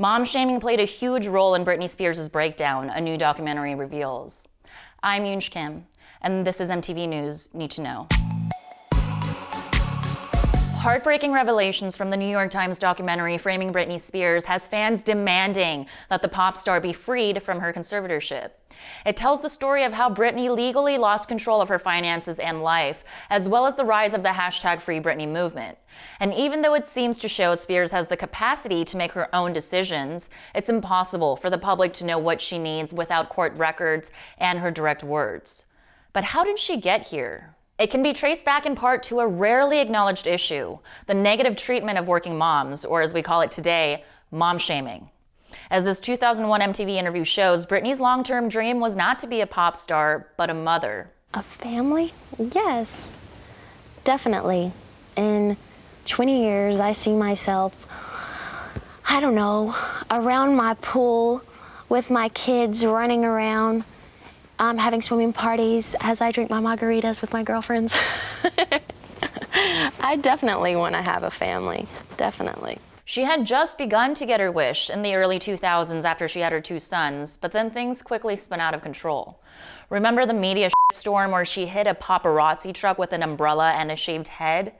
Mom shaming played a huge role in Britney Spears' breakdown, a new documentary reveals. I'm Yoonj Kim, and this is MTV News Need to Know. Heartbreaking revelations from the New York Times documentary Framing Britney Spears has fans demanding that the pop star be freed from her conservatorship. It tells the story of how Britney legally lost control of her finances and life, as well as the rise of the #FreeBritney movement. And even though it seems to show Spears has the capacity to make her own decisions, it's impossible for the public to know what she needs without court records and her direct words. But how did she get here? It can be traced back in part to a rarely acknowledged issue, the negative treatment of working moms, or as we call it today, mom shaming. As this 2001 MTV interview shows, Britney's long-term dream was not to be a pop star, but a mother. A family? Yes, definitely. In 20 years, I see myself, I don't know, around my pool with my kids running around, having swimming parties as I drink my margaritas with my girlfriends. I definitely want to have a family, definitely. She had just begun to get her wish in the early 2000s after she had her 2 sons, but then things quickly spun out of control. Remember the media storm where she hit a paparazzi truck with an umbrella and a shaved head?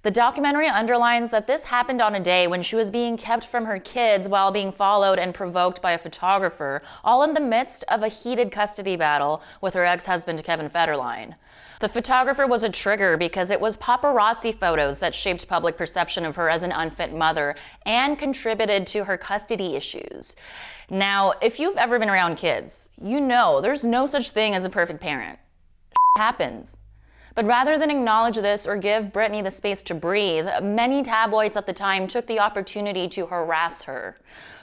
The documentary underlines that this happened on a day when she was being kept from her kids while being followed and provoked by a photographer, all in the midst of a heated custody battle with her ex-husband Kevin Federline. The photographer was a trigger because it was paparazzi photos that shaped public perception of her as an unfit mother and contributed to her custody issues. Now, if you've ever been around kids, you know there's no such thing as a perfect parent. Happens. But rather than acknowledge this or give Britney the space to breathe, many tabloids at the time took the opportunity to harass her.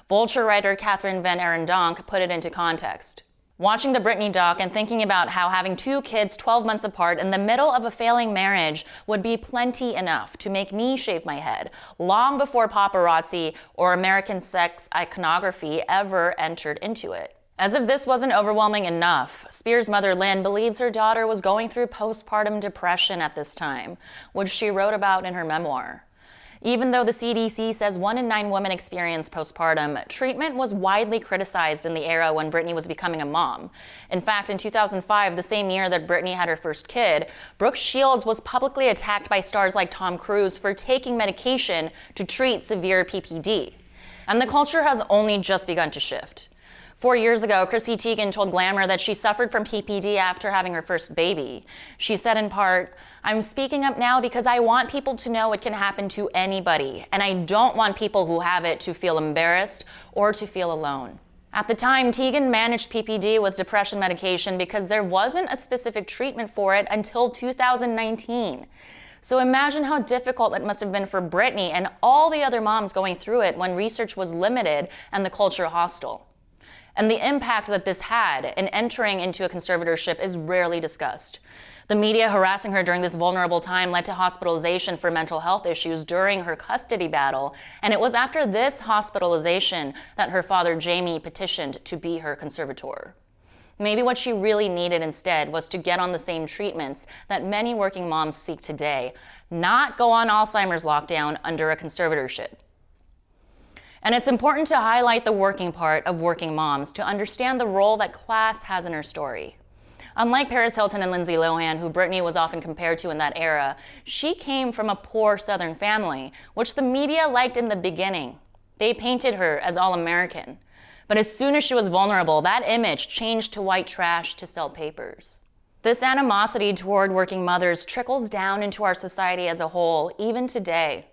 Vulture writer Catherine Van Arendonk put it into context. Watching the Britney doc and thinking about how having 2 kids 12 months apart in the middle of a failing marriage would be plenty enough to make me shave my head, long before paparazzi or American sex iconography ever entered into it. As if this wasn't overwhelming enough, Spears' mother Lynn believes her daughter was going through postpartum depression at this time, which she wrote about in her memoir. Even though the CDC says 1 in 9 women experience postpartum, treatment was widely criticized in the era when Britney was becoming a mom. In fact, in 2005, the same year that Britney had her first kid, Brooke Shields was publicly attacked by stars like Tom Cruise for taking medication to treat severe PPD. And the culture has only just begun to shift. 4 years ago, Chrissy Teigen told Glamour that she suffered from PPD after having her first baby. She said in part, "I'm speaking up now because I want people to know it can happen to anybody, and I don't want people who have it to feel embarrassed or to feel alone." At the time, Teigen managed PPD with depression medication because there wasn't a specific treatment for it until 2019. So imagine how difficult it must have been for Britney and all the other moms going through it when research was limited and the culture hostile. And the impact that this had in entering into a conservatorship is rarely discussed. The media harassing her during this vulnerable time led to hospitalization for mental health issues during her custody battle, and it was after this hospitalization that her father Jamie petitioned to be her conservator. Maybe what she really needed instead was to get on the same treatments that many working moms seek today, not go on Alzheimer's lockdown under a conservatorship. And it's important to highlight the working part of working moms to understand the role that class has in her story. Unlike Paris Hilton and Lindsay Lohan, who Britney was often compared to in that era, she came from a poor Southern family, which the media liked in the beginning. They painted her as all-American. But as soon as she was vulnerable, that image changed to white trash to sell papers. This animosity toward working mothers trickles down into our society as a whole, even today.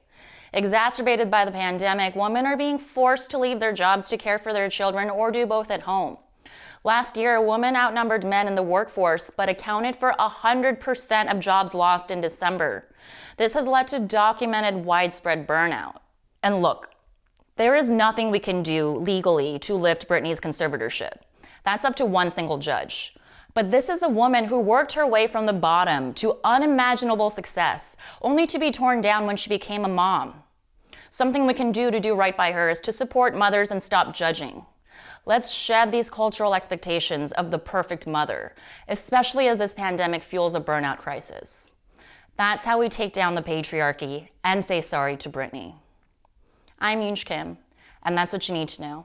Exacerbated by the pandemic, women are being forced to leave their jobs to care for their children or do both at home. Last year, women outnumbered men in the workforce, but accounted for 100% of jobs lost in December. This has led to documented widespread burnout. And look, there is nothing we can do legally to lift Britney's conservatorship. That's up to one single judge. But this is a woman who worked her way from the bottom to unimaginable success, only to be torn down when she became a mom. Something we can do to do right by her is to support mothers and stop judging. Let's shed these cultural expectations of the perfect mother, especially as this pandemic fuels a burnout crisis. That's how we take down the patriarchy and say sorry to Britney. I'm Yoonj Kim, And that's what you need to know.